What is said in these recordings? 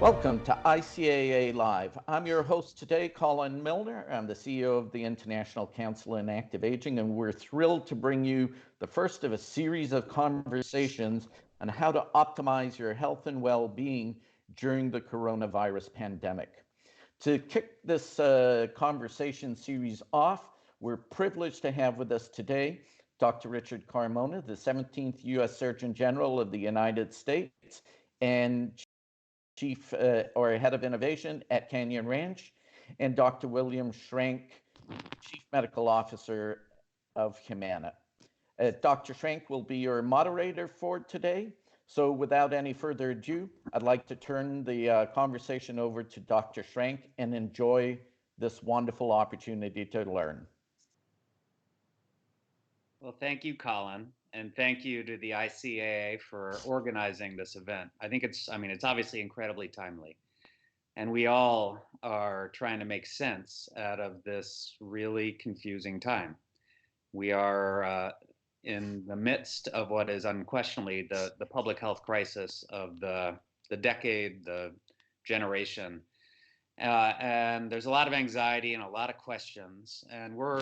Welcome to ICAA Live. I'm your host today, Colin Milner. I'm the CEO of the International Council on Active Aging, and we're thrilled to bring you the first of a series of conversations on how to optimize your health and well-being during the coronavirus pandemic. To kick this conversation series off, we're privileged to have with us today Dr. Richard Carmona, the 17th U.S. Surgeon General of the United States and Chief or Head of Innovation at Canyon Ranch, and Dr. William Schrank, Chief Medical Officer of Humana. Dr. Schrank will be your moderator for today. So without any further ado, I'd like to turn the conversation over to Dr. Schrank and enjoy this wonderful opportunity to learn. Well, thank you, Colin, and thank you to the ICAA for organizing this event. I think it's obviously incredibly timely, and we all are trying to make sense out of this really confusing time. We are in the midst of what is unquestionably the public health crisis of the decade, the generation, and there's a lot of anxiety and a lot of questions, and we're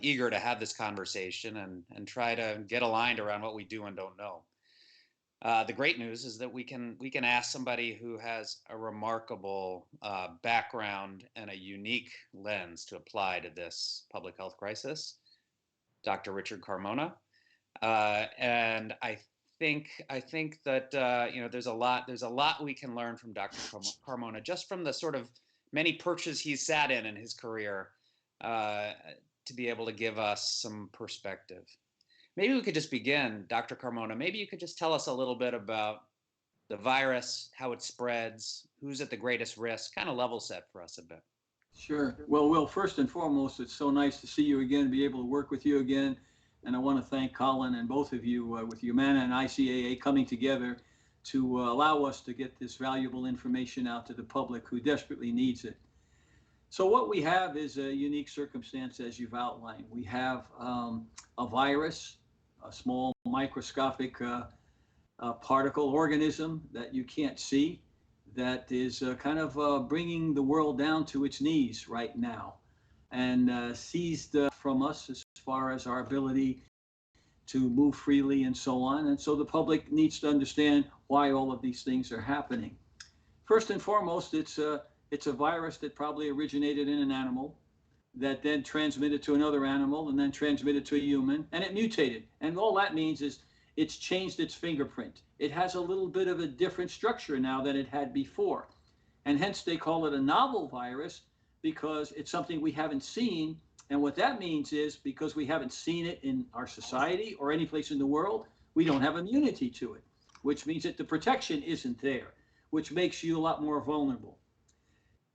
eager to have this conversation and try to get aligned around what we do and don't know. The great news is that we can ask somebody who has a remarkable background and a unique lens to apply to this public health crisis, Dr. Richard Carmona, and I think that there's a lot we can learn from Dr. Carmona, just from the sort of many perches he's sat in his career, to be able to give us some perspective. Maybe we could just begin, Dr. Carmona. Maybe you could just tell us a little bit about the virus, how it spreads, who's at the greatest risk, kind of level set for us a bit. Sure. Well, Will, first and foremost, it's so nice to see you again, be able to work with you again. And I want to thank Colin and both of you with Humana and ICAA coming together to allow us to get this valuable information out to the public who desperately needs it. So what we have is a unique circumstance, as you've outlined. We have a virus, a small microscopic particle organism that you can't see, that is kind of bringing the world down to its knees right now, and seized from us as far as our ability to move freely and so on. And so the public needs to understand why all of these things are happening. First and foremost, it's a virus that probably originated in an animal, that then transmitted to another animal, and then transmitted to a human, and it mutated. And all that means is it's changed its fingerprint. It has a little bit of a different structure now than it had before. And hence they call it a novel virus, because it's something we haven't seen. And what that means is, because we haven't seen it in our society or any place in the world, we don't have immunity to it, which means that the protection isn't there, which makes you a lot more vulnerable.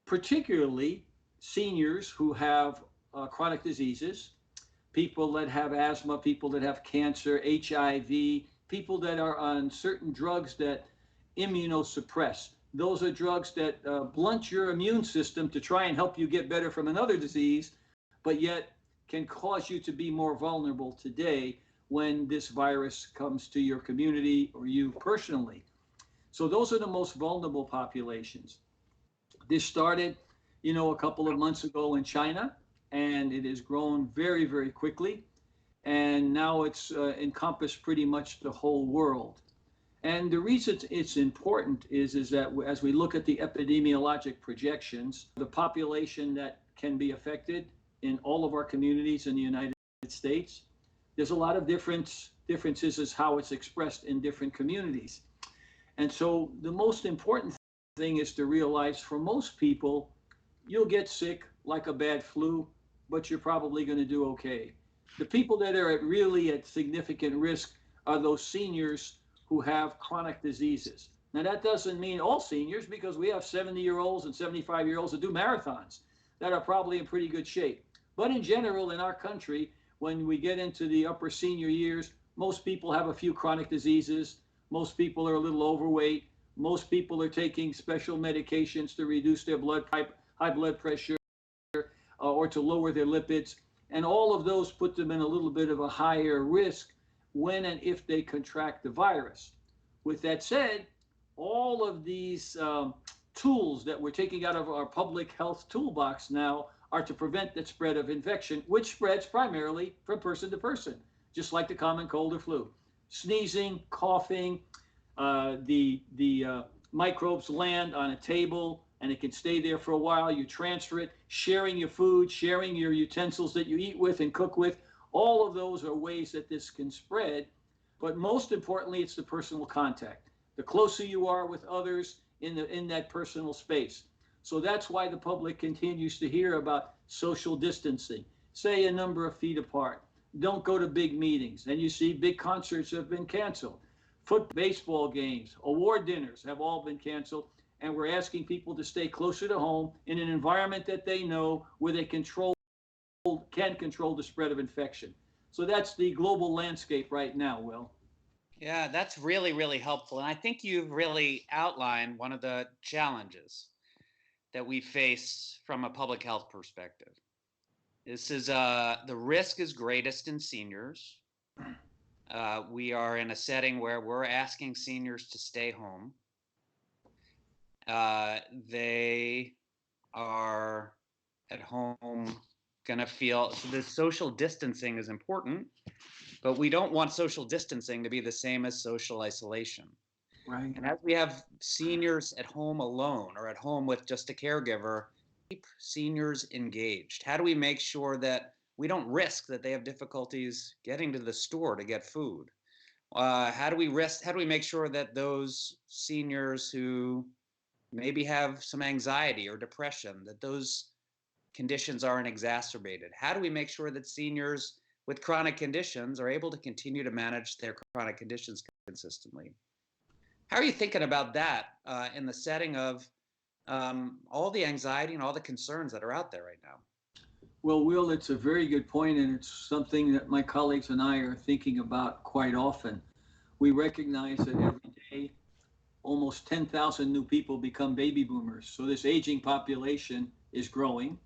Particularly seniors who have chronic diseases, people that have asthma, people that have cancer, HIV, people that are on certain drugs that immunosuppress. Those are drugs that blunt your immune system to try and help you get better from another disease, but yet can cause you to be more vulnerable today when this virus comes to your community or you personally. So those are the most vulnerable populations. This started, a couple of months ago in China, and it has grown very, very quickly. And now it's encompassed pretty much the whole world. And the reason it's important is that as we look at the epidemiologic projections, the population that can be affected in all of our communities in the United States, there's a lot of differences as how it's expressed in different communities. And so the most important thing is to realize, for most people, you'll get sick like a bad flu, but you're probably going to do okay. The people that are really at significant risk are those seniors who have chronic diseases. Now, that doesn't mean all seniors, because we have 70-year-olds and 75-year-olds that do marathons that are probably in pretty good shape. But in general, in our country, when we get into the upper senior years, most people have a few chronic diseases. Most people are a little overweight. Most people are taking special medications to reduce their high blood pressure or to lower their lipids. And all of those put them in a little bit of a higher risk when and if they contract the virus. With that said, all of these tools that we're taking out of our public health toolbox now are to prevent the spread of infection, which spreads primarily from person to person, just like the common cold or flu. Sneezing, coughing, the microbes land on a table and it can stay there for a while. You transfer it, sharing your food, sharing your utensils that you eat with and cook with. All of those are ways that this can spread. But most importantly, it's the personal contact. The closer you are with others in that personal space. So that's why the public continues to hear about social distancing. Say a number of feet apart. Don't go to big meetings. And you see big concerts have been canceled. Baseball games, award dinners have all been canceled. And we're asking people to stay closer to home in an environment that they know where they can control the spread of infection. So that's the global landscape right now, Will. Yeah, that's really, really helpful. And I think you've really outlined one of the challenges that we face from a public health perspective. This is the risk is greatest in seniors. We are in a setting where we're asking seniors to stay home. They are at home going to feel, so the social distancing is important, but we don't want social distancing to be the same as social isolation. Right. And as we have seniors at home alone or at home with just a caregiver, keep seniors engaged. How do we make sure that we don't risk that they have difficulties getting to the store to get food? How do we make sure that those seniors who maybe have some anxiety or depression, that those conditions aren't exacerbated? How do we make sure that seniors with chronic conditions are able to continue to manage their chronic conditions consistently? How are you thinking about that in the setting of all the anxiety and all the concerns that are out there right now? Well, Will, it's a very good point, and it's something that my colleagues and I are thinking about quite often. We recognize that every day, almost 10,000 new people become baby boomers. So this aging population is growing.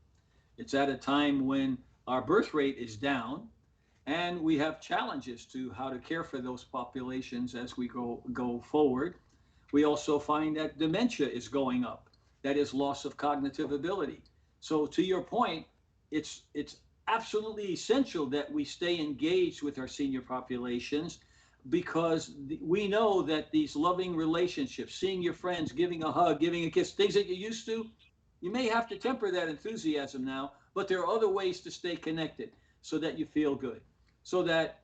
It's at a time when our birth rate is down, and we have challenges to how to care for those populations as we go forward. We also find that dementia is going up. That is loss of cognitive ability. So to your point, it's absolutely essential that we stay engaged with our senior populations, because we know that these loving relationships, seeing your friends, giving a hug, giving a kiss, things that you used to, you may have to temper that enthusiasm now, but there are other ways to stay connected so that you feel good. So that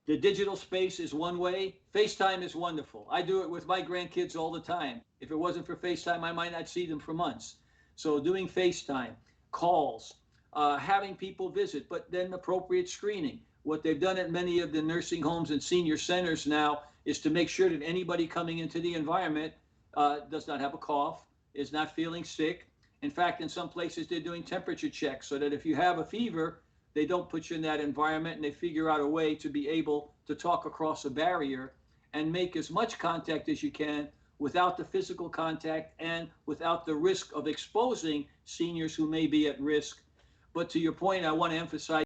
the digital space is one way. FaceTime is wonderful. I do it with my grandkids all the time. If it wasn't for FaceTime, I might not see them for months. So doing FaceTime, calls, having people visit, but then appropriate screening. What they've done at many of the nursing homes and senior centers now is to make sure that anybody coming into the environment does not have a cough, is not feeling sick. In fact, in some places, they're doing temperature checks so that if you have a fever, they don't put you in that environment, and they figure out a way to be able to talk across a barrier and make as much contact as you can without the physical contact and without the risk of exposing seniors who may be at risk. But to your point, I want to emphasize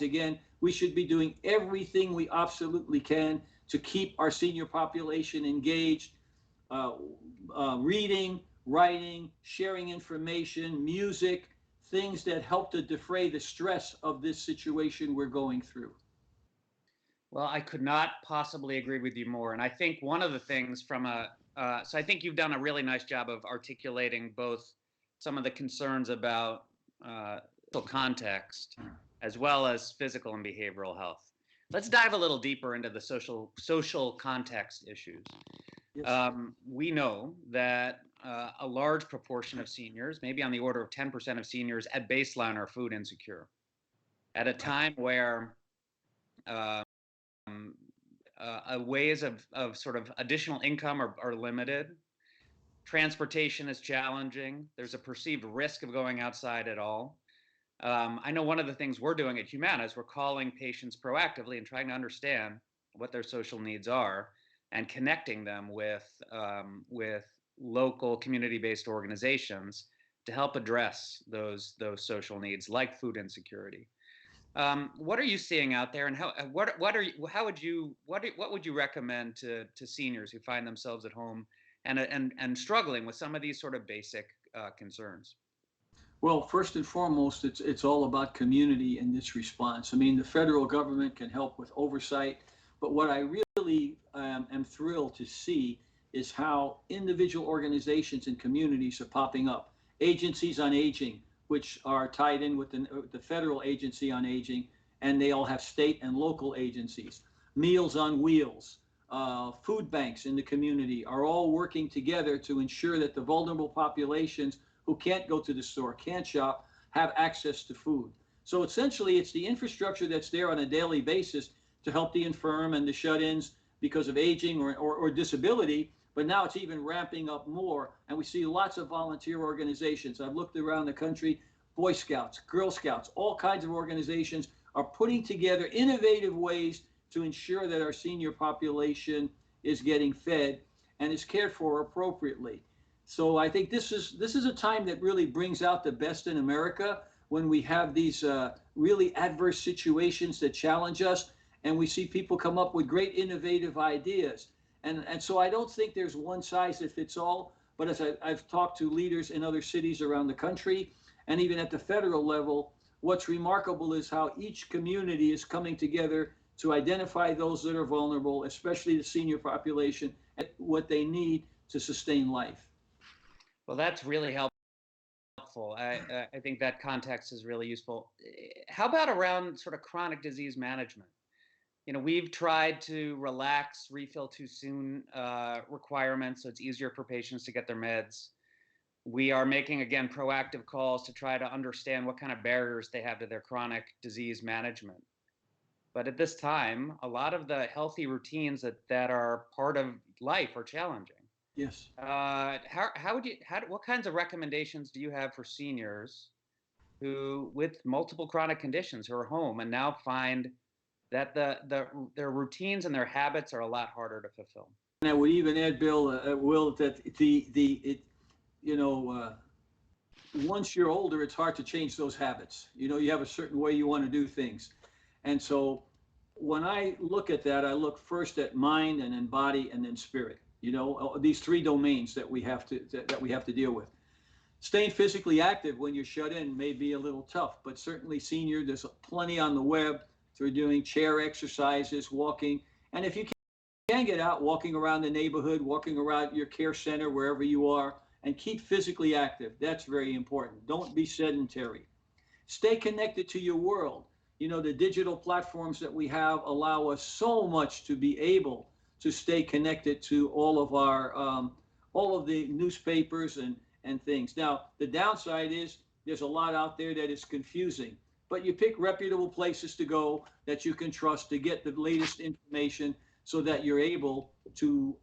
again, we should be doing everything we absolutely can to keep our senior population engaged, reading, writing, sharing information, music, things that help to defray the stress of this situation we're going through. Well, I could not possibly agree with you more. And I think one of the things so I think you've done a really nice job of articulating both some of the concerns about social context as well as physical and behavioral health. Let's dive a little deeper into the social context issues. Yes. We know that a large proportion of seniors, maybe on the order of 10% of seniors at baseline, are food insecure. At a time where ways of sort of additional income are limited, transportation is challenging, there's a perceived risk of going outside at all. I know one of the things we're doing at Humana is we're calling patients proactively and trying to understand what their social needs are and connecting them with local community-based organizations to help address those social needs like food insecurity. What are you seeing out there, and what would you recommend to seniors who find themselves at home and struggling with some of these sort of basic concerns? Well, first and foremost, it's all about community in this response. I mean, the federal government can help with oversight, but what I really am thrilled to see is how individual organizations and communities are popping up. Agencies on aging, which are tied in with the federal agency on aging, and they all have state and local agencies. Meals on Wheels, food banks in the community are all working together to ensure that the vulnerable populations who can't go to the store, can't shop, have access to food. So essentially, it's the infrastructure that's there on a daily basis to help the infirm and the shut-ins because of aging or disability, but now it's even ramping up more, and we see lots of volunteer organizations. I've looked around the country, Boy Scouts, Girl Scouts, all kinds of organizations are putting together innovative ways to ensure that our senior population is getting fed and is cared for appropriately. So I think this is a time that really brings out the best in America when we have these really adverse situations that challenge us, and we see people come up with great innovative ideas. And so I don't think there's one size that fits all, but as I've talked to leaders in other cities around the country, and even at the federal level, what's remarkable is how each community is coming together to identify those that are vulnerable, especially the senior population, and what they need to sustain life. Well, that's really helpful. I think that context is really useful. How about around sort of chronic disease management? We've tried to relax refill too soon requirements so it's easier for patients to get their meds. We are making, again, proactive calls to try to understand what kind of barriers they have to their chronic disease management. But at this time, a lot of the healthy routines that are part of life are challenging. Yes. What kinds of recommendations do you have for seniors who, with multiple chronic conditions, who are home and now find that their routines and their habits are a lot harder to fulfill? And I would even add, Bill, Will, that once you're older, it's hard to change those habits. You have a certain way you want to do things, and so when I look at that, I look first at mind and then body and then spirit. These three domains that we have to deal with. Staying physically active when you're shut in may be a little tough, but certainly senior, there's plenty on the web. They're doing chair exercises, walking, and if you can get out, walking around the neighborhood, walking around your care center, wherever you are, and keep physically active. That's very important. Don't be sedentary. Stay connected to your world. The digital platforms that we have allow us so much to be able to stay connected to all of the newspapers and things. Now, the downside is there's a lot out there that is confusing, but you pick reputable places to go that you can trust to get the latest information so that you're able to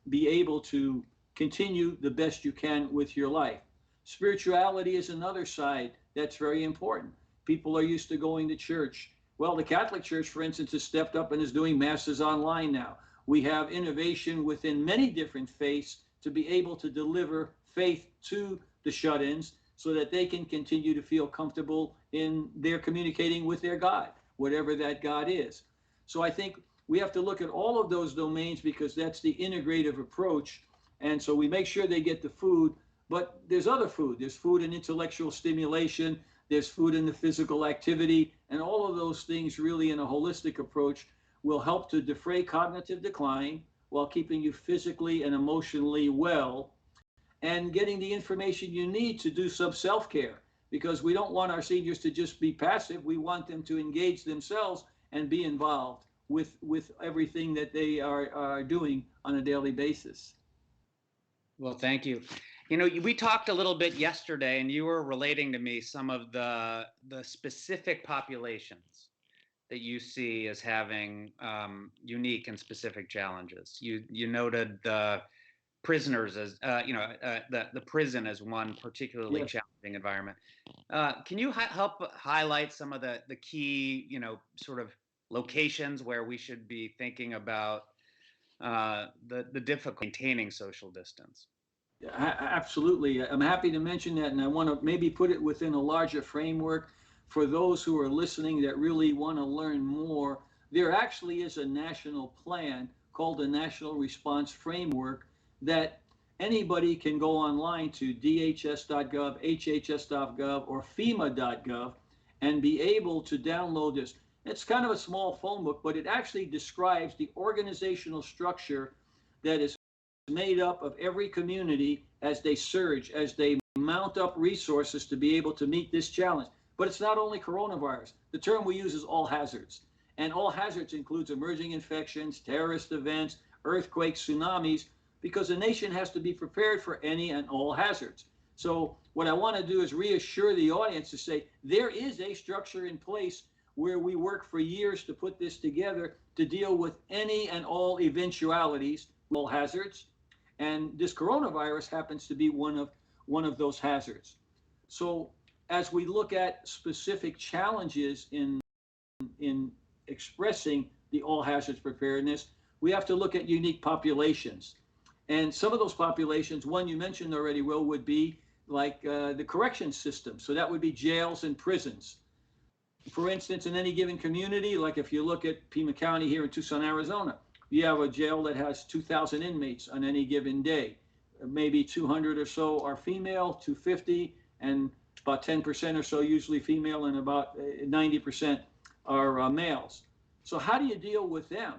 be able to continue the best you can with your life. Spirituality is another side that's very important. People are used to going to church. Well, the Catholic Church, for instance, has stepped up and is doing masses online now. We have innovation within many different faiths to be able to deliver faith to the shut-ins so that they can continue to feel comfortable in their communicating with their God, whatever that God is. So I think we have to look at all of those domains because that's the integrative approach. And so we make sure they get the food, but there's other food. There's food in intellectual stimulation. There's food in the physical activity, and all of those things really in a holistic approach will help to defray cognitive decline while keeping you physically and emotionally well and getting the information you need to do some self-care, because we don't want our seniors to just be passive. We want them to engage themselves and be involved with everything that they are doing on a daily basis. Well, thank you. We talked a little bit yesterday, and you were relating to me some of the specific populations that you see as having unique and specific challenges. You noted the prisoners as the prison as one particularly Yes. challenging environment. Can you help highlight some of the key sort of locations where we should be thinking about the difficulty maintaining social distance? Absolutely. I'm happy to mention that, and I want to maybe put it within a larger framework for those who are listening that really want to learn more. There actually is a national plan called the National Response Framework that anybody can go online to dhs.gov, hhs.gov, or fema.gov and be able to download this. It's kind of a small phone book, but it actually describes the organizational structure that is made up of every community as they surge, as they mount up resources to be able to meet this challenge. But it's not only coronavirus. The term we use is all hazards. And all hazards includes emerging infections, terrorist events, earthquakes, tsunamis, because the nation has to be prepared for any and all hazards. So what I want to do is reassure the audience to say there is a structure in place where we work for years to put this together to deal with any and all eventualities, all hazards. And this coronavirus happens to be one of those hazards. So as we look at specific challenges in expressing the all hazards preparedness, we have to look at unique populations. And some of those populations, one you mentioned already, Will, would be like the corrections system. So that would be jails and prisons. For instance, in any given community, like if you look at Pima County here in Tucson, Arizona, you have a jail that has 2,000 inmates on any given day. Maybe 200 or so are female, 250, and about 10% or so usually female, and about 90% are males. So how do you deal with them?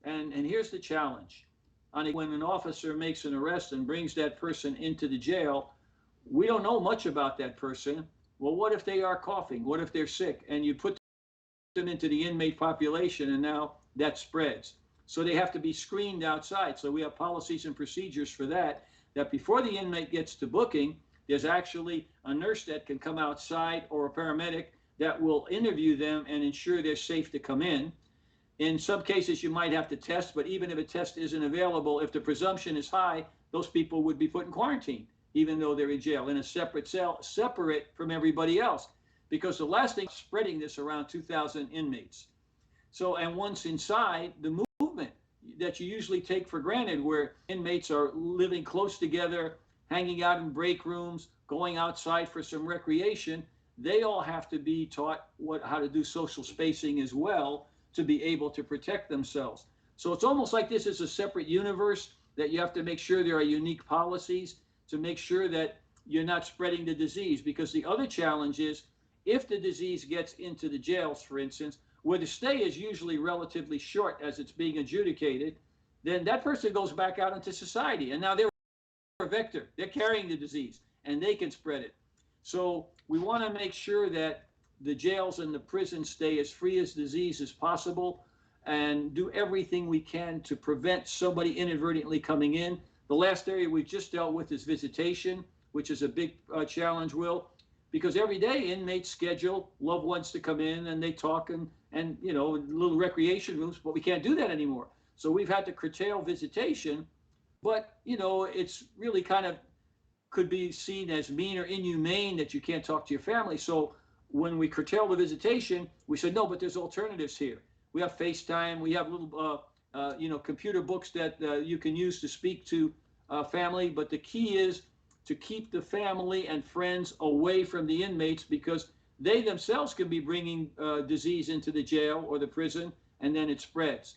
And here's the challenge. When an officer makes an arrest and brings that person into the jail, we don't know much about that person. Well, what if they are coughing? What if they're sick? And you put them into the inmate population, and now that spreads. So they have to be screened outside. So we have policies and procedures for that, that before the inmate gets to booking, there's actually a nurse that can come outside or a paramedic that will interview them and ensure they're safe to come in. In some cases, you might have to test, but even if a test isn't available, if the presumption is high, those people would be put in quarantine, even though they're in jail, in a separate cell, separate from everybody else. Because the last thing is spreading this around 2,000 inmates. So, and once inside, the movement that you usually take for granted, where inmates are living close together, hanging out in break rooms, going outside for some recreation, they all have to be taught how to do social spacing as well to be able to protect themselves. So it's almost like this is a separate universe that you have to make sure there are unique policies to make sure that you're not spreading the disease. Because the other challenge is, if the disease gets into the jails, for instance, where the stay is usually relatively short as it's being adjudicated, then that person goes back out into society, and now they're a vector. They're carrying the disease, and they can spread it. So we want to make sure that the jails and the prisons stay as free of disease as possible, and do everything we can to prevent somebody inadvertently coming in. The last area we just dealt with is visitation, which is a big challenge, Will, because every day inmates schedule loved ones to come in, and they talk and you know, little recreation rooms, but we can't do that anymore. So we've had to curtail visitation, but you know, it's really kind of could be seen as mean or inhumane that you can't talk to your family. So when we curtail the visitation, we said, no, but there's alternatives here. We have FaceTime, we have little you know, computer books that you can use to speak to family, but the key is to keep the family and friends away from the inmates, because they themselves can be bringing disease into the jail or the prison, and then it spreads.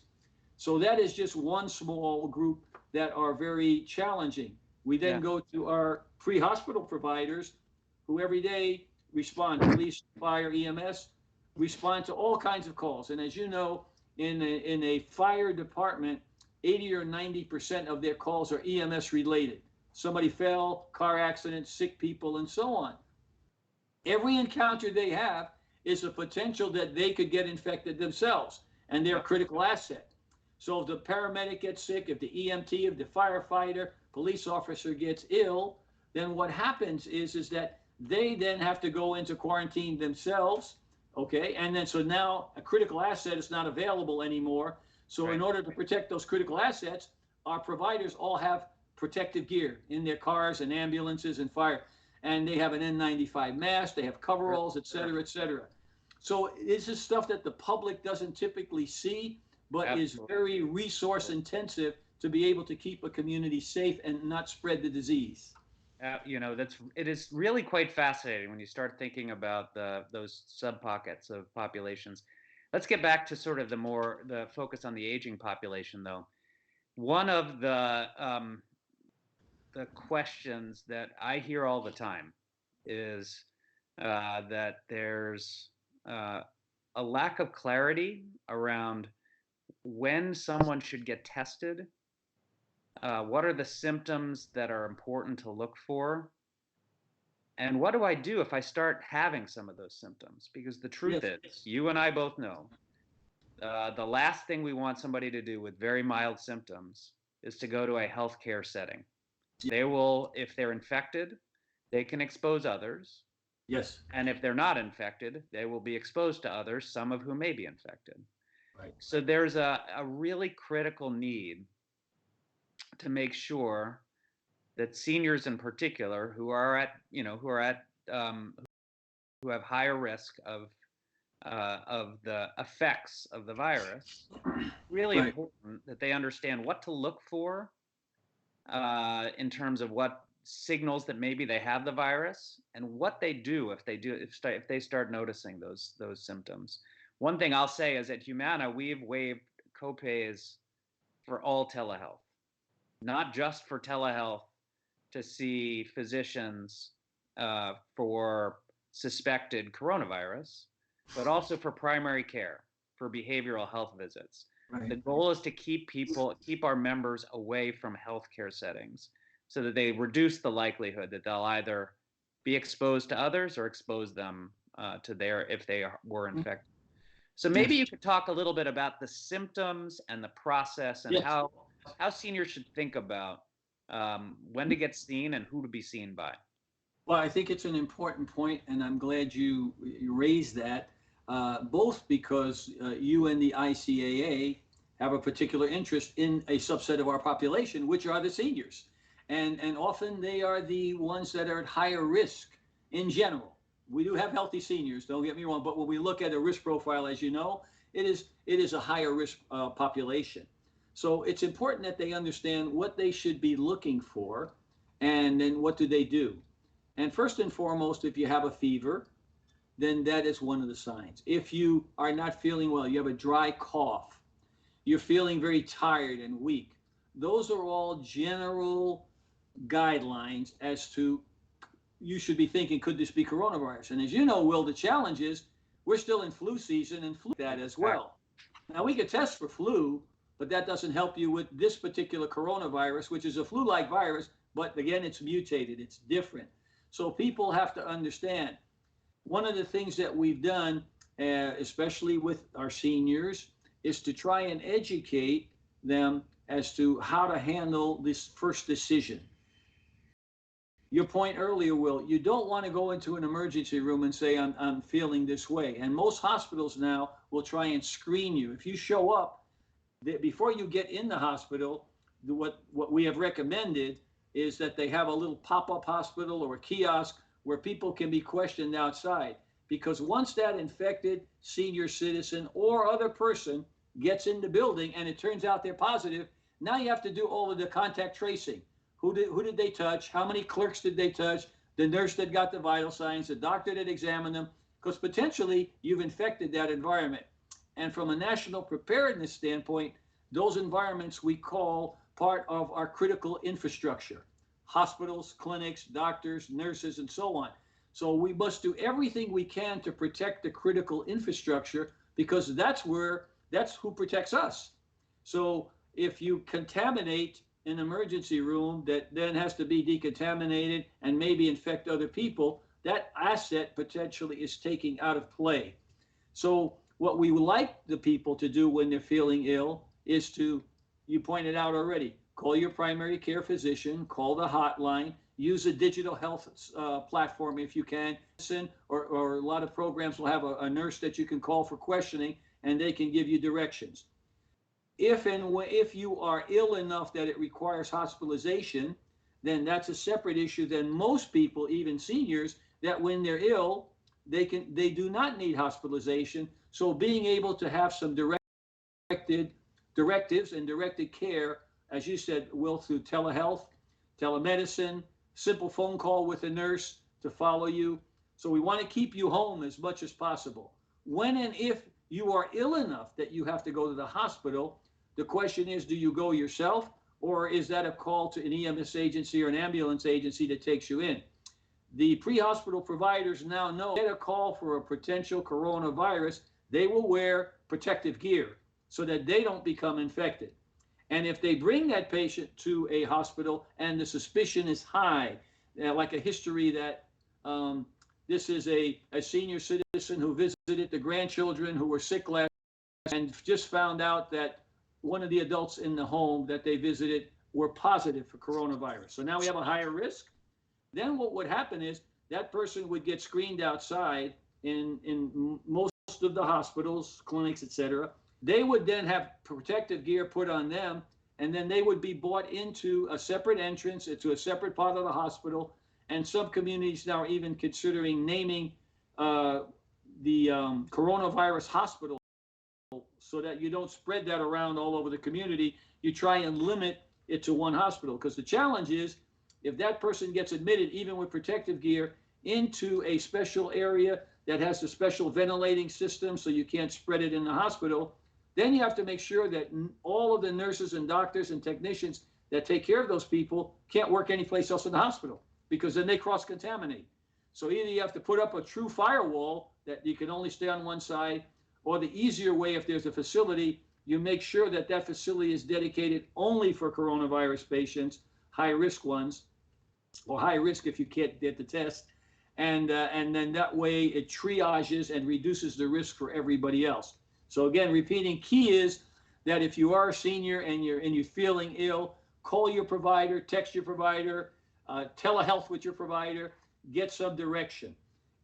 So that is just one small group that are very challenging. We then go to our pre-hospital providers, who every day respond, police, fire, EMS, respond to all kinds of calls. And as you know, in a fire department, 80 or 90% of their calls are EMS related. Somebody fell, car accident, sick people, and so on. Every encounter they have is a potential that they could get infected themselves, and they're a critical asset. So if the paramedic gets sick, if the EMT, if the firefighter, police officer gets ill, then what happens is that they then have to go into quarantine themselves, okay? And then so now a critical asset is not available anymore. So in order to protect those critical assets, our providers all have protective gear in their cars and ambulances and fire. And they have an N95 mask, they have coveralls, et cetera, et cetera. So this is stuff that the public doesn't typically see, but is very resource intensive to be able to keep a community safe and not spread the disease. You know, it is really quite fascinating when you start thinking about those sub pockets of populations. Let's get back to sort of the focus on the aging population, though. One of the the questions that I hear all the time is that there's a lack of clarity around when someone should get tested, what are the symptoms that are important to look for, and what do I do if I start having some of those symptoms? Because the truth is, you and I both know, the last thing we want somebody to do with very mild symptoms is to go to a healthcare setting. They will, if they're infected, they can expose others. Yes. And if they're not infected, they will be exposed to others, some of whom may be infected. Right. So there's a really critical need to make sure that seniors in particular who have higher risk of the effects of the virus, really Right. important that they understand what to look for in terms of what signals that maybe they have the virus, and what they do if they start noticing those symptoms. One thing I'll say is at Humana, we've waived copays for all telehealth, not just for telehealth to see physicians for suspected coronavirus, but also for primary care, for behavioral health visits. Right. The goal is to keep our members away from healthcare settings so that they reduce the likelihood that they'll either be exposed to others or expose them if they were infected. So maybe you could talk a little bit about the symptoms and the process and how seniors should think about when to get seen and who to be seen by. Well, I think it's an important point, and I'm glad you raised that, both because you and the ICAA have a particular interest in a subset of our population, which are the seniors. And often they are the ones that are at higher risk in general. We do have healthy seniors, don't get me wrong, but when we look at a risk profile, as you know, it is a higher risk population. So it's important that they understand what they should be looking for, and then what do they do. And first and foremost, if you have a fever, then that is one of the signs. If you are not feeling well, you have a dry cough, you're feeling very tired and weak, those are all general guidelines as to you should be thinking, could this be coronavirus? And as you know, Will, the challenge is we're still in flu season and flu that as well. Now, we could test for flu, but that doesn't help you with this particular coronavirus, which is a flu-like virus, but again, it's mutated, it's different. So people have to understand, one of the things that we've done, especially with our seniors, is to try and educate them as to how to handle this first decision. Your point earlier, Will, you don't want to go into an emergency room and say, I'm feeling this way. And most hospitals now will try and screen you. If you show up, before you get in the hospital, what we have recommended is that they have a little pop-up hospital or a kiosk where people can be questioned outside. Because once that infected senior citizen or other person gets in the building and it turns out they're positive, now you have to do all of the contact tracing. Who did they touch? How many clerks did they touch? The nurse that got the vital signs, the doctor that examined them, because potentially you've infected that environment. And from a national preparedness standpoint, those environments we call part of our critical infrastructure: hospitals, clinics, doctors, nurses, and so on. So we must do everything we can to protect the critical infrastructure, because that's who protects us. So if you contaminate an emergency room that then has to be decontaminated and maybe infect other people, that asset potentially is taken out of play. So what we would like the people to do when they're feeling ill is to, you pointed out already, call your primary care physician, call the hotline, use a digital health platform if you can, or a lot of programs will have a nurse that you can call for questioning, and they can give you directions. If you are ill enough that it requires hospitalization, then that's a separate issue. Then most people, even seniors, that when they're ill, they do not need hospitalization. So being able to have some directives and directed care, as you said, Will, through telehealth, telemedicine, simple phone call with a nurse to follow you. So we want to keep you home as much as possible. When and if you are ill enough that you have to go to the hospital, the question is, do you go yourself or is that a call to an EMS agency or an ambulance agency that takes you in? The pre-hospital providers now know if they get a call for a potential coronavirus, they will wear protective gear so that they don't become infected. And if they bring that patient to a hospital and the suspicion is high, like a history that this is a senior citizen who visited the grandchildren who were sick last and just found out that one of the adults in the home that they visited were positive for coronavirus. So now we have a higher risk. Then what would happen is that person would get screened outside in most of the hospitals, clinics, etc. They would then have protective gear put on them, and then they would be brought into a separate entrance, into a separate part of the hospital. And some communities now are even considering naming the coronavirus hospital so that you don't spread that around all over the community. You try and limit it to one hospital, because the challenge is if that person gets admitted, even with protective gear, into a special area that has a special ventilating system so you can't spread it in the hospital, then you have to make sure that all of the nurses and doctors and technicians that take care of those people can't work anyplace else in the hospital, because then they cross-contaminate. So either you have to put up a true firewall that you can only stay on one side, or the easier way, if there's a facility, you make sure that that facility is dedicated only for coronavirus patients, high-risk ones, or high risk if you can't get the test. And then that way it triages and reduces the risk for everybody else. So again, repeating, key is that if you are a senior and you're feeling ill, call your provider, text your provider, telehealth with your provider, get some direction.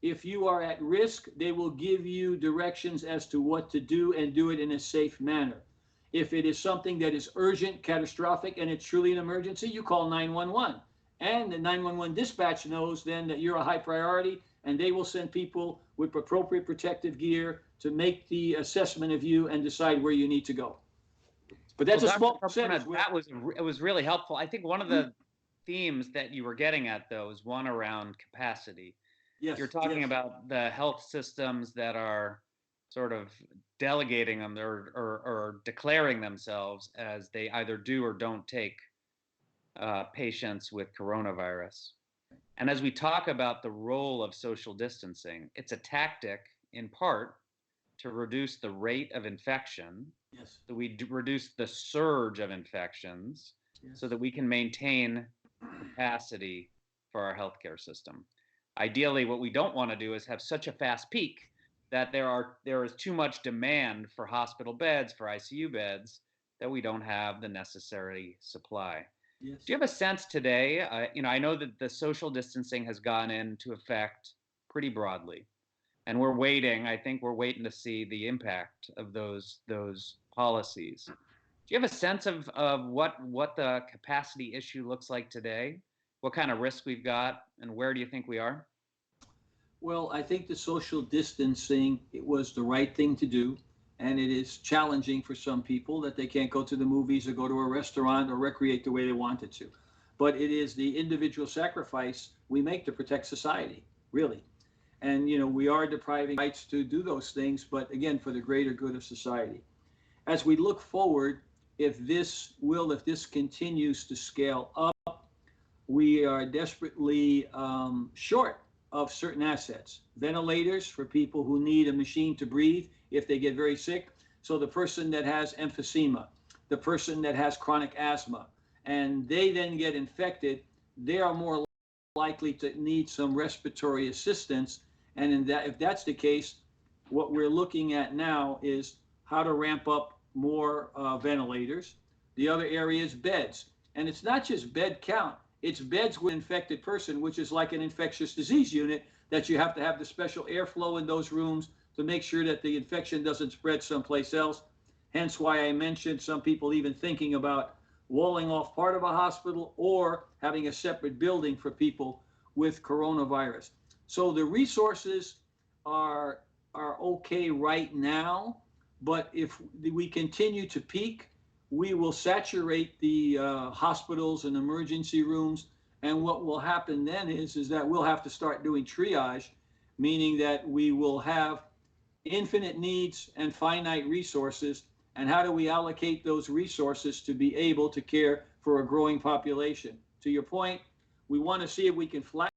If you are at risk, they will give you directions as to what to do and do it in a safe manner. If it is something that is urgent, catastrophic, and it's truly an emergency, you call 911. And the 911 dispatch knows then that you're a high priority, and they will send people with appropriate protective gear to make the assessment of you and decide where you need to go. But that's a small percentage. It was really helpful. I think one of the themes that you were getting at, though, is one around capacity. Yes, you're talking about the health systems that are sort of delegating them or declaring themselves as they either do or don't take patients with coronavirus. And as we talk about the role of social distancing, it's a tactic in part to reduce the rate of infection. Yes. So we reduce the surge of infections, yes, so that we can maintain capacity for our healthcare system. Ideally, what we don't want to do is have such a fast peak that there is too much demand for hospital beds, for ICU beds, that we don't have the necessary supply. Yes. Do you have a sense today? I know that the social distancing has gone into effect pretty broadly, and we're waiting. I think we're waiting to see the impact of those policies. Do you have a sense of what the capacity issue looks like today? What kind of risk we've got, and where do you think we are? Well, I think the social distancing, it was the right thing to do. And it is challenging for some people that they can't go to the movies or go to a restaurant or recreate the way they wanted to. But it is the individual sacrifice we make to protect society, really. And, we are depriving rights to do those things, but again, for the greater good of society. As we look forward, if this continues to scale up, we are desperately short of certain assets. Ventilators for people who need a machine to breathe if they get very sick. So the person that has emphysema, the person that has chronic asthma, and they then get infected, they are more likely to need some respiratory assistance. And if that's the case, what we're looking at now is how to ramp up more ventilators. The other area is beds. And it's not just bed count, it's beds with an infected person, which is like an infectious disease unit that you have to have the special airflow in those rooms to make sure that the infection doesn't spread someplace else. Hence why I mentioned some people even thinking about walling off part of a hospital or having a separate building for people with coronavirus. So the resources are okay right now, but if we continue to peak, we will saturate the hospitals and emergency rooms. And what will happen then is that we'll have to start doing triage, meaning that we will have infinite needs and finite resources. And how do we allocate those resources to be able to care for a growing population. To your point, we want to see if we can flatten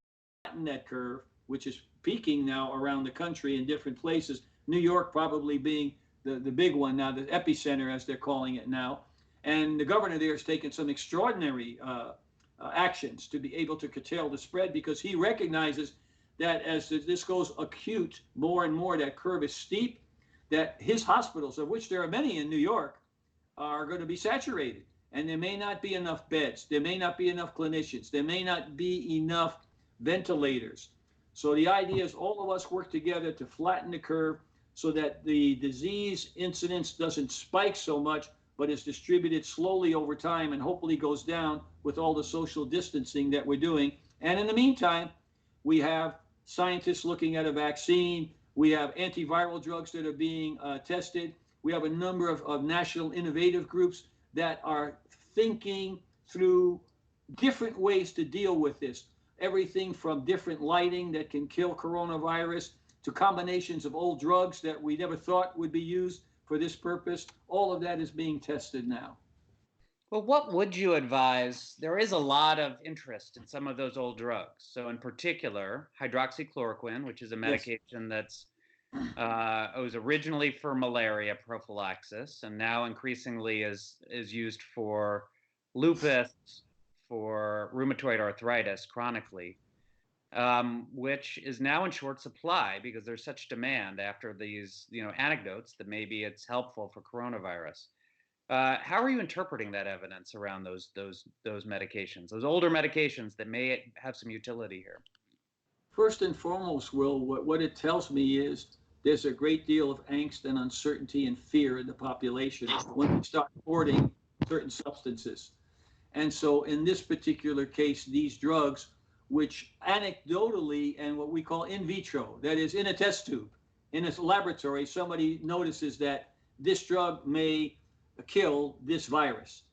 that curve, which is peaking now around the country in different places. New York probably being the big one now, the epicenter as they're calling it now. And the governor there has taken some extraordinary actions to be able to curtail the spread, because he recognizes that as this goes acute more and more, that curve is steep, that his hospitals, of which there are many in New York, are going to be saturated. And there may not be enough beds. There may not be enough clinicians. There may not be enough ventilators. So the idea is all of us work together to flatten the curve so that the disease incidence doesn't spike so much, but is distributed slowly over time and hopefully goes down with all the social distancing that we're doing. And in the meantime, we have scientists looking at a vaccine. We have antiviral drugs that are being tested. We have a number of national innovative groups that are thinking through different ways to deal with this. Everything from different lighting that can kill coronavirus to combinations of old drugs that we never thought would be used for this purpose. All of that is being tested now. Well, what would you advise? There is a lot of interest in some of those old drugs. So in particular, hydroxychloroquine, which is a medication that's it was originally for malaria prophylaxis, and now increasingly is used for lupus, for rheumatoid arthritis chronically, which is now in short supply because there's such demand after these anecdotes that maybe it's helpful for coronavirus. How are you interpreting that evidence around those medications, those older medications that may have some utility here? First and foremost, Will, what it tells me is there's a great deal of angst and uncertainty and fear in the population when we start hoarding certain substances. And so in this particular case, these drugs, which anecdotally and what we call in vitro, that is in a test tube, in a laboratory, somebody notices that this drug may kill this virus.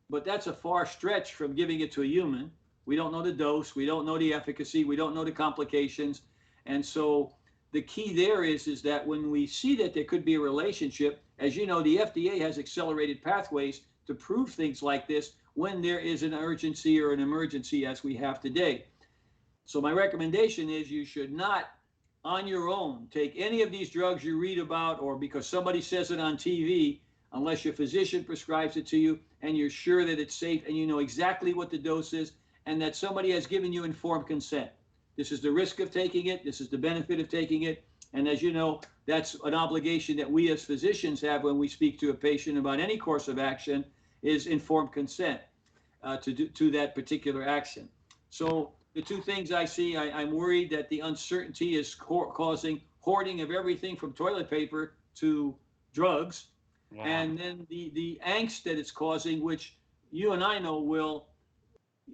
But that's a far stretch from giving it to a human. We don't know the dose, we don't know the efficacy, we don't know the complications. And so the key there is that when we see that there could be a relationship, as you know, the FDA has accelerated pathways to prove things like this when there is an urgency or an emergency as we have today. So my recommendation is you should not on your own take any of these drugs you read about or because somebody says it on TV, unless your physician prescribes it to you and you're sure that it's safe and you know exactly what the dose is and that somebody has given you informed consent. This is the risk of taking it. This is the benefit of taking it. And as you know, that's an obligation that we as physicians have when we speak to a patient about any course of action is informed consent to that particular action. So the two things I see, I'm worried that the uncertainty is causing hoarding of everything from toilet paper to drugs. Yeah. And then the angst that it's causing, which you and I know, Will,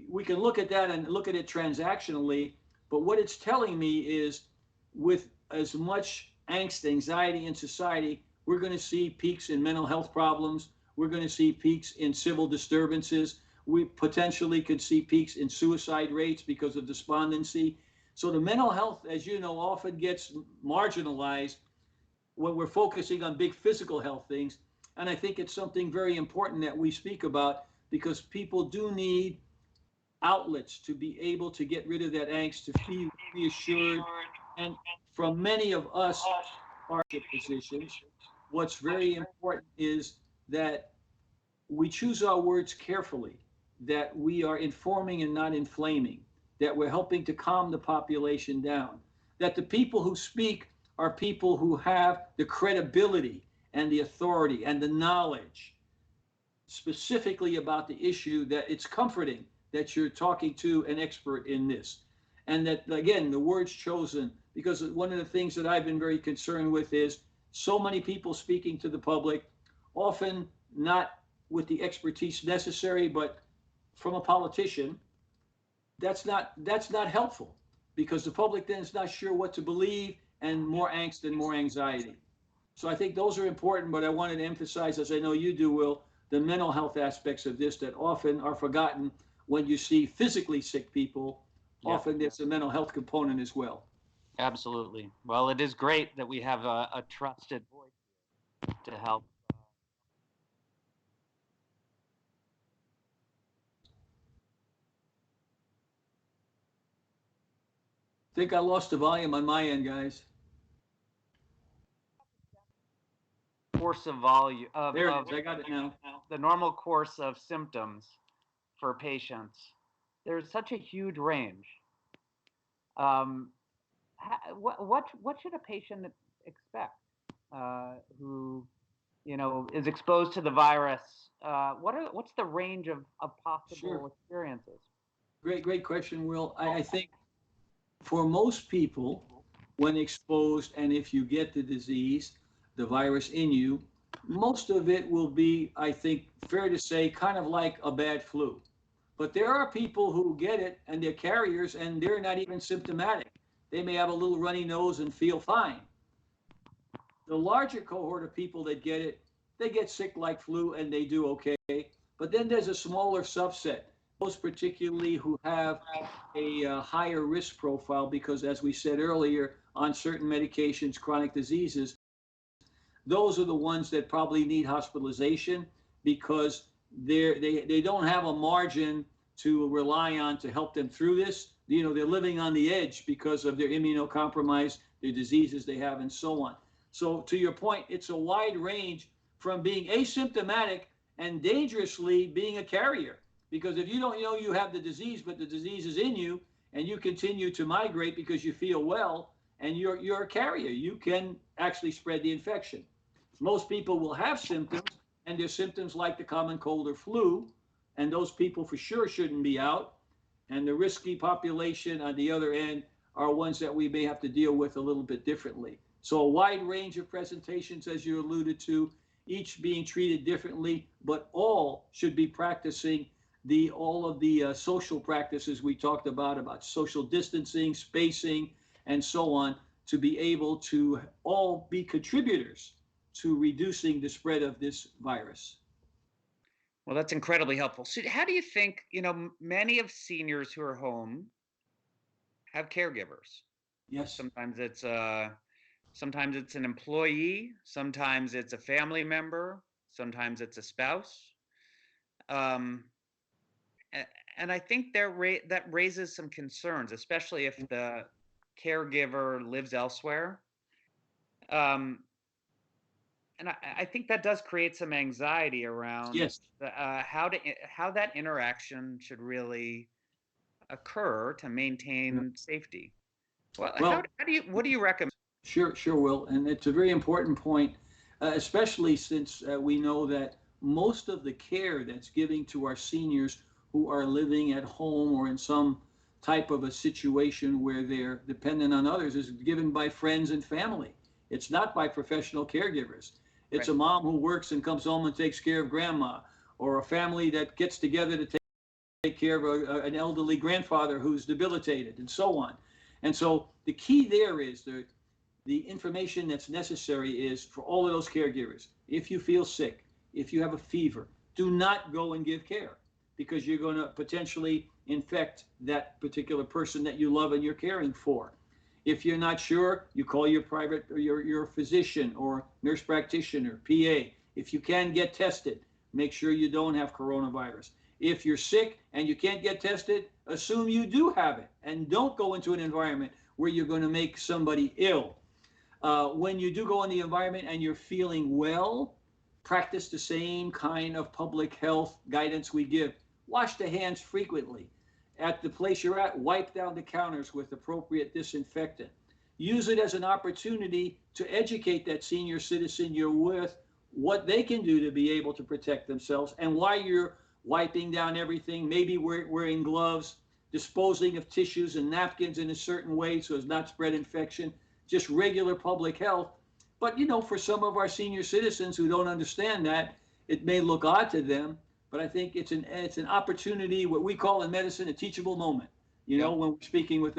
we can look at that and look at it transactionally, but what it's telling me is with as much angst, anxiety in society, we're going to see peaks in mental health problems. We're going to see peaks in civil disturbances. We potentially could see peaks in suicide rates because of despondency. So the mental health, as you know, often gets marginalized when we're focusing on big physical health things. And I think it's something very important that we speak about because people do need outlets to be able to get rid of that angst, to feel reassured. And from many of us, our positions, what's very important is that we choose our words carefully, that we are informing and not inflaming, that we're helping to calm the population down, that the people who speak are people who have the credibility and the authority and the knowledge specifically about the issue, that it's comforting that you're talking to an expert in this. And that, again, the words chosen, because one of the things that I've been very concerned with is so many people speaking to the public, often not with the expertise necessary, but from a politician, that's not helpful because the public then is not sure what to believe and more angst and more anxiety. So I think those are important, but I wanted to emphasize, as I know you do, Will, the mental health aspects of this that often are forgotten when you see physically sick people. Yeah. Often there's a mental health component as well. Absolutely. Well, it is great that we have a trusted voice to help Think I lost the volume on my end, guys. Course of volume There it is. I got it now. the normal course of symptoms for patients. There's such a huge range. Um, what should a patient expect who is exposed to the virus? What's the range of possible Sure. experiences? Great question, Will. I think for most people, when exposed, and if you get the disease, the virus in you, most of it will be, I think, fair to say, kind of like a bad flu. But there are people who get it and they're carriers and they're not even symptomatic. They may have a little runny nose and feel fine. The larger cohort of people that get it, they get sick like flu and they do okay. But then there's a smaller subset, those particularly who have a higher risk profile because, as we said earlier, on certain medications, chronic diseases, those are the ones that probably need hospitalization because they don't have a margin to rely on to help them through this. They're living on the edge because of their immunocompromise, their diseases they have, and so on. So to your point, it's a wide range from being asymptomatic and dangerously being a carrier. Because if you don't know you have the disease, but the disease is in you, and you continue to migrate because you feel well, and you're a carrier, you can actually spread the infection. Most people will have symptoms, and they're symptoms like the common cold or flu, and those people for sure shouldn't be out. And the risky population on the other end are ones that we may have to deal with a little bit differently. So a wide range of presentations, as you alluded to, each being treated differently, but all should be practicing all of the social practices we talked about social distancing, spacing, and so on, to be able to all be contributors to reducing the spread of this virus. Well, that's incredibly helpful. So how do you think, many of seniors who are home have caregivers? Yes. Sometimes it's an employee, sometimes it's a family member, sometimes it's a spouse. Um, and I think that raises some concerns, especially if the caregiver lives elsewhere. Um, and I think that does create some anxiety around Yes. how that interaction should really occur to maintain safety. Well, Well, what do you recommend? Sure, Will. And it's a very important point, especially since we know that most of the care that's giving to our seniors who are living at home or in some type of a situation where they're dependent on others is given by friends and family. It's not by professional caregivers. It's Right. a mom who works and comes home and takes care of grandma, or a family that gets together to take care of an elderly grandfather who's debilitated, and so on. And so the key there is the information that's necessary is for all of those caregivers. If you feel sick, if you have a fever, do not go and give care because you're going to potentially infect that particular person that you love and you're caring for. If you're not sure, you call your physician or nurse practitioner, PA. If you can get tested, make sure you don't have coronavirus. If you're sick and you can't get tested, assume you do have it and don't go into an environment where you're going to make somebody ill. When you do go in the environment and you're feeling well, practice the same kind of public health guidance we give. Wash the hands frequently. At the place you're at, wipe down the counters with appropriate disinfectant. Use it as an opportunity to educate that senior citizen you're with what they can do to be able to protect themselves, and why you're wiping down everything, maybe wearing gloves, disposing of tissues and napkins in a certain way so as not spread infection. Just regular public health. But for some of our senior citizens who don't understand that, it may look odd to them, but I think it's an opportunity, what we call in medicine a teachable moment. When we're speaking with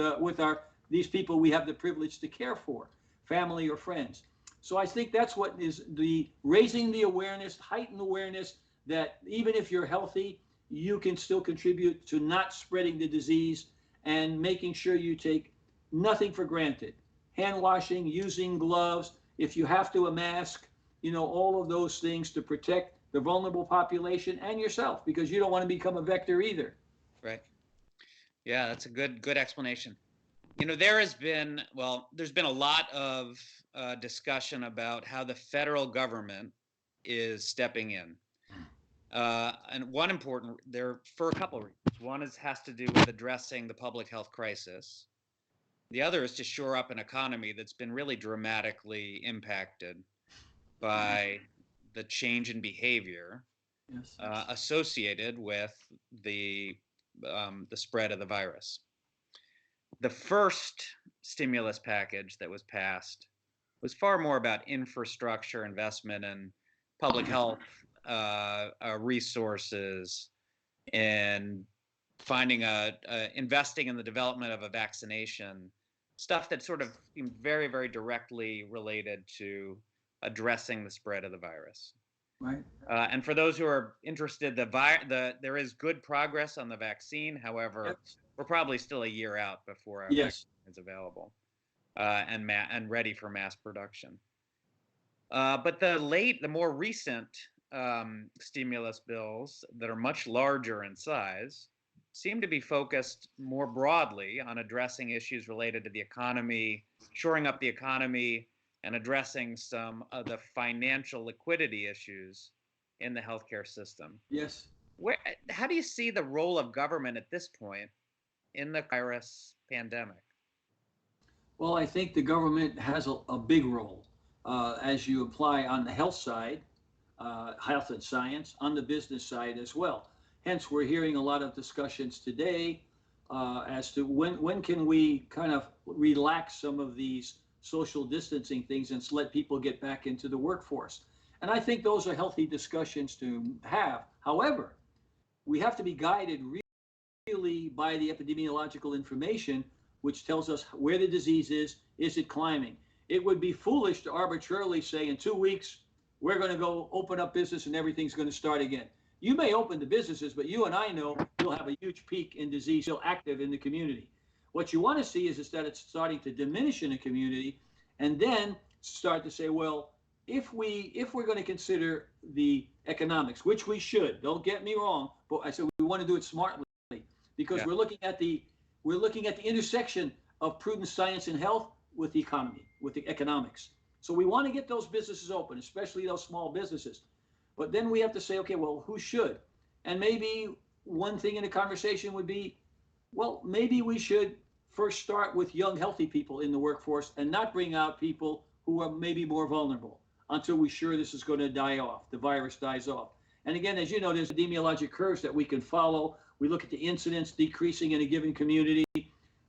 these people we have the privilege to care for, family or friends. So I think that's what is the raising the awareness, heightened awareness that even if you're healthy, you can still contribute to not spreading the disease, and making sure you take nothing for granted. Hand washing, using gloves, if you have to, a mask, all of those things to protect the vulnerable population and yourself, because you don't want to become a vector either. Right. Yeah, that's a good explanation. there's been a lot of discussion about how the federal government is stepping in. And for a couple of reasons. One has to do with addressing the public health crisis. The other is to shore up an economy that's been really dramatically impacted by the change in behavior associated with the spread of the virus. The first stimulus package that was passed was far more about infrastructure investment and public health resources, and investing in the development of a vaccination, stuff that sort of seemed very, very directly related to addressing the spread of the virus. Right. And for those who are interested, there is good progress on the vaccine. However, we're probably still a year out before our vaccine is available and ready for mass production. But the more recent stimulus bills that are much larger in size seem to be focused more broadly on addressing issues related to the economy, shoring up the economy, and addressing some of the financial liquidity issues in the healthcare system. Yes. How do you see the role of government at this point in the virus pandemic? Well, I think the government has a big role, as you apply on the health side, health and science, on the business side as well. Hence, we're hearing a lot of discussions today as to when can we kind of relax some of these social distancing things and let people get back into the workforce. And I think those are healthy discussions to have. However, we have to be guided really by the epidemiological information, which tells us where the disease is it climbing? It would be foolish to arbitrarily say in 2 weeks, we're going to go open up business and everything's going to start again. You may open the businesses, but you and I know you'll have a huge peak in disease still active in the community. What you want to see is that it's starting to diminish in a community, and then start to say, well, if we're going to consider the economics, which we should, don't get me wrong, but I said we want to do it smartly because we're looking at the intersection of prudent science and health with the economy, with the economics. So we want to get those businesses open, especially those small businesses. But then we have to say, okay, well, who should? And maybe one thing in the conversation would be, well, maybe we should first start with young, healthy people in the workforce and not bring out people who are maybe more vulnerable until we're sure this is going to die off, the virus dies off. And again, as you know, there's epidemiologic curves that we can follow. We look at the incidence decreasing in a given community.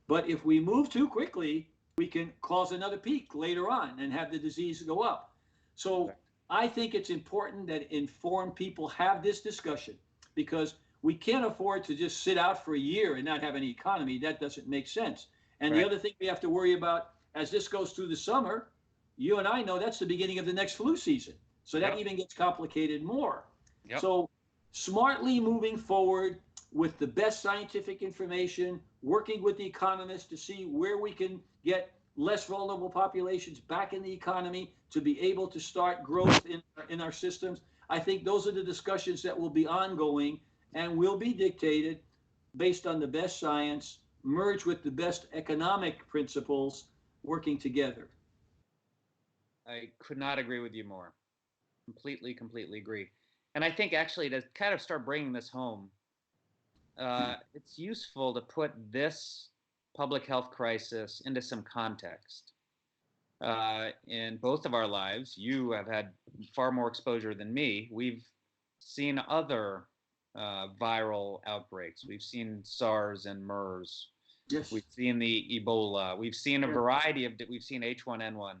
But if we move too quickly, we can cause another peak later on and have the disease go up. So I think it's important that informed people have this discussion, because we can't afford to just sit out for a year and not have any economy. That doesn't make sense. And the other thing we have to worry about as this goes through the summer, you and I know that's the beginning of the next flu season. So that even gets complicated more. So smartly moving forward with the best scientific information, working with the economists to see where we can get less vulnerable populations back in the economy to be able to start growth in our systems. I think those are the discussions that will be ongoing and will be dictated based on the best science, merged with the best economic principles working together. I could not agree with you more. Completely agree. And I think actually to kind of start bringing this home, it's useful to put this public health crisis into some context. In both of our lives, you have had far more exposure than me. We've seen other viral outbreaks. We've seen SARS and MERS. Yes. We've seen the Ebola. We've seen a variety we've seen H1N1.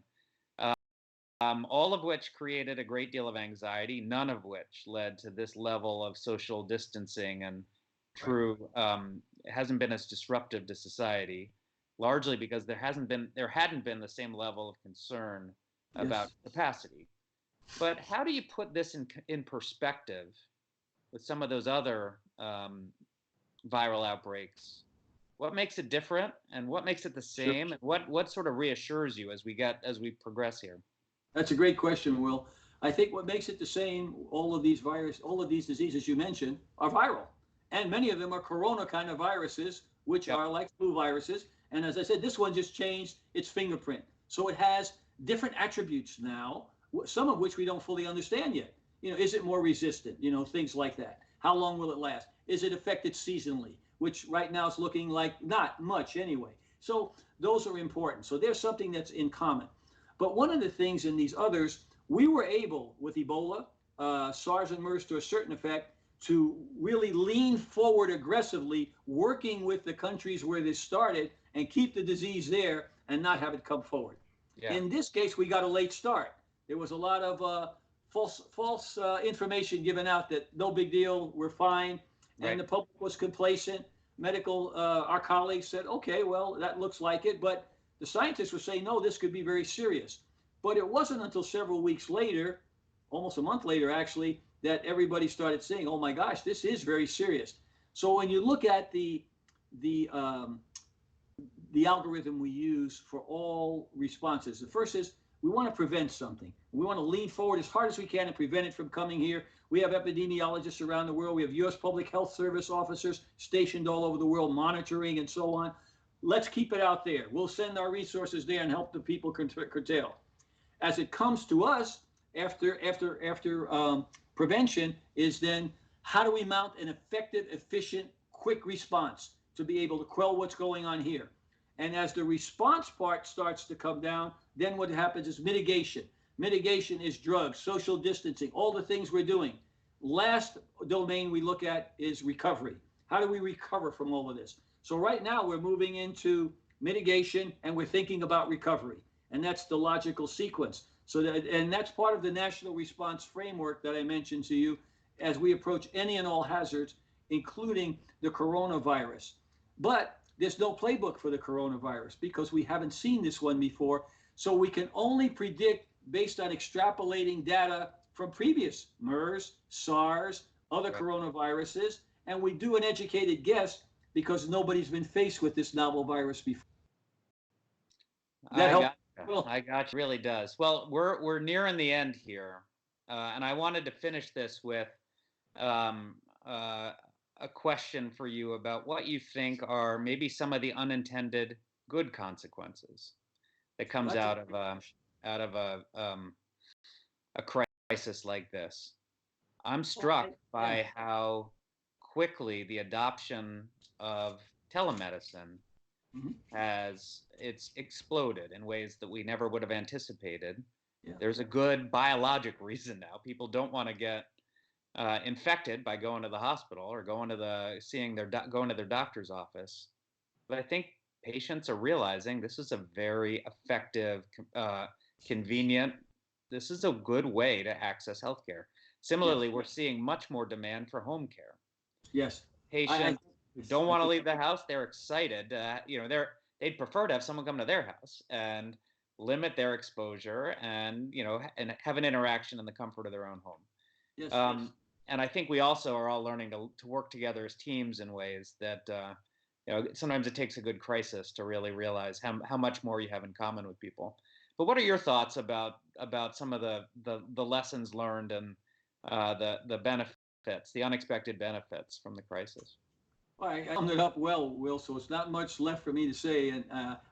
All of which created a great deal of anxiety, none of which led to this level of social distancing and it hasn't been as disruptive to society, largely because there hadn't been the same level of concern about capacity. But how do you put this in perspective with some of those other viral outbreaks? What makes it different, and what makes it the same, and what sort of reassures you as we progress here? That's a great question, Will. I think what makes it the same, all of these diseases you mentioned are viral. And many of them are corona kind of viruses, which are like flu viruses. And as I said, this one just changed its fingerprint. So it has different attributes now, some of which we don't fully understand yet. Is it more resistant? Things like that. How long will it last? Is it affected seasonally? Which right now is looking like not much anyway. So those are important. So there's something that's in common. But one of the things in these others, we were able with Ebola, SARS and MERS to a certain effect, to really lean forward aggressively, working with the countries where this started and keep the disease there and not have it come forward. Yeah. In this case, we got a late start. There was a lot of false information given out that no big deal, we're fine, right. And the public was complacent. Our colleagues said, okay, well, that looks like it, but the scientists were saying, no, this could be very serious. But it wasn't until several weeks later, almost a month later actually, that everybody started saying, oh my gosh, this is very serious. So when you look at the algorithm we use for all responses, the first is we want to prevent something. We want to lean forward as hard as we can and prevent it from coming here. We have epidemiologists around the world. We have U.S. Public Health Service officers stationed all over the world monitoring and so on. Let's keep it out there. We'll send our resources there and help the people curtail. As it comes to us, after prevention is then how do we mount an effective, efficient, quick response to be able to quell what's going on here. And as the response part starts to come down, then what happens is mitigation. Mitigation is drugs, social distancing, all the things we're doing. Last domain we look at is recovery. How do we recover from all of this? So right now we're moving into mitigation and we're thinking about recovery. And that's the logical sequence. And that's part of the national response framework that I mentioned to you as we approach any and all hazards, including the coronavirus. But there's no playbook for the coronavirus because we haven't seen this one before. So we can only predict based on extrapolating data from previous MERS, SARS, other coronaviruses, and we do an educated guess because nobody's been faced with this novel virus before. That helps. Well, I got you. It really does. Well, we're nearing the end here, and I wanted to finish this with a question for you about what you think are maybe some of the unintended good consequences that comes out of a crisis like this. I'm struck by how quickly the adoption of telemedicine it's exploded in ways that we never would have anticipated. Yeah. There's a good biologic reason now. People don't want to get infected by going to the hospital or going to their doctor's office. But I think patients are realizing this is a very effective, convenient. This is a good way to access healthcare. Similarly, we're seeing much more demand for home care. Yes. Patients don't want to leave the house. They're excited. They'd prefer to have someone come to their house and limit their exposure and have an interaction in the comfort of their own home. Yes, And I think we also are all learning to work together as teams in ways that sometimes it takes a good crisis to really realize how much more you have in common with people. But what are your thoughts about some of the lessons learned and the benefits, the unexpected benefits from the crisis? Well, I summed it up well, Will, so it's not much left for me to say. And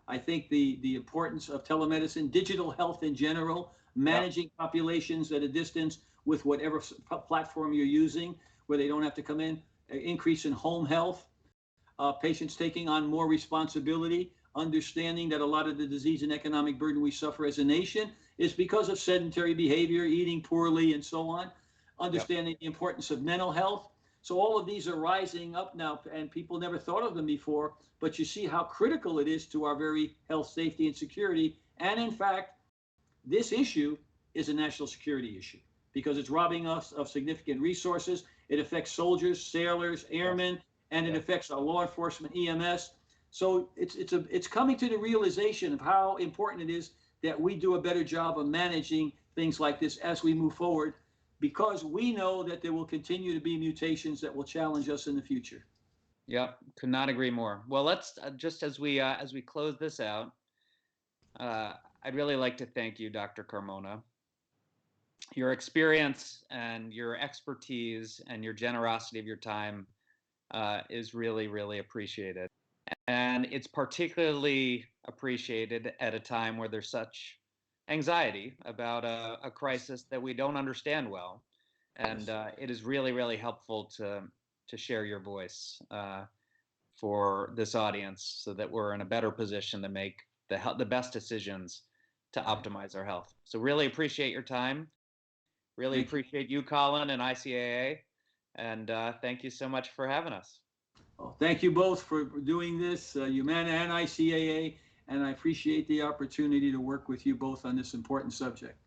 I think the importance of telemedicine, digital health in general, managing populations at a distance with whatever platform you're using, where they don't have to come in, increase in home health, patients taking on more responsibility, understanding that a lot of the disease and economic burden we suffer as a nation is because of sedentary behavior, eating poorly, and so on, understanding the importance of mental health. So all of these are rising up now, and people never thought of them before, but you see how critical it is to our very health, safety, and security. And in fact, this issue is a national security issue because it's robbing us of significant resources. It affects soldiers, sailors, airmen, and it affects our law enforcement, EMS. So it's coming to the realization of how important it is that we do a better job of managing things like this as we move forward, because we know that there will continue to be mutations that will challenge us in the future. Yep, could not agree more. Well, let's just as we close this out, I'd really like to thank you, Dr. Carmona. Your experience and your expertise and your generosity of your time is really, really appreciated. And it's particularly appreciated at a time where there's such anxiety about a crisis that we don't understand well. And it is really, really helpful to share your voice for this audience so that we're in a better position to make the best decisions to optimize our health. So really appreciate your time. Really appreciate you, Colin, and ICAA. And thank you so much for having us. Well, thank you both for doing this, Humana and ICAA, and I appreciate the opportunity to work with you both on this important subject.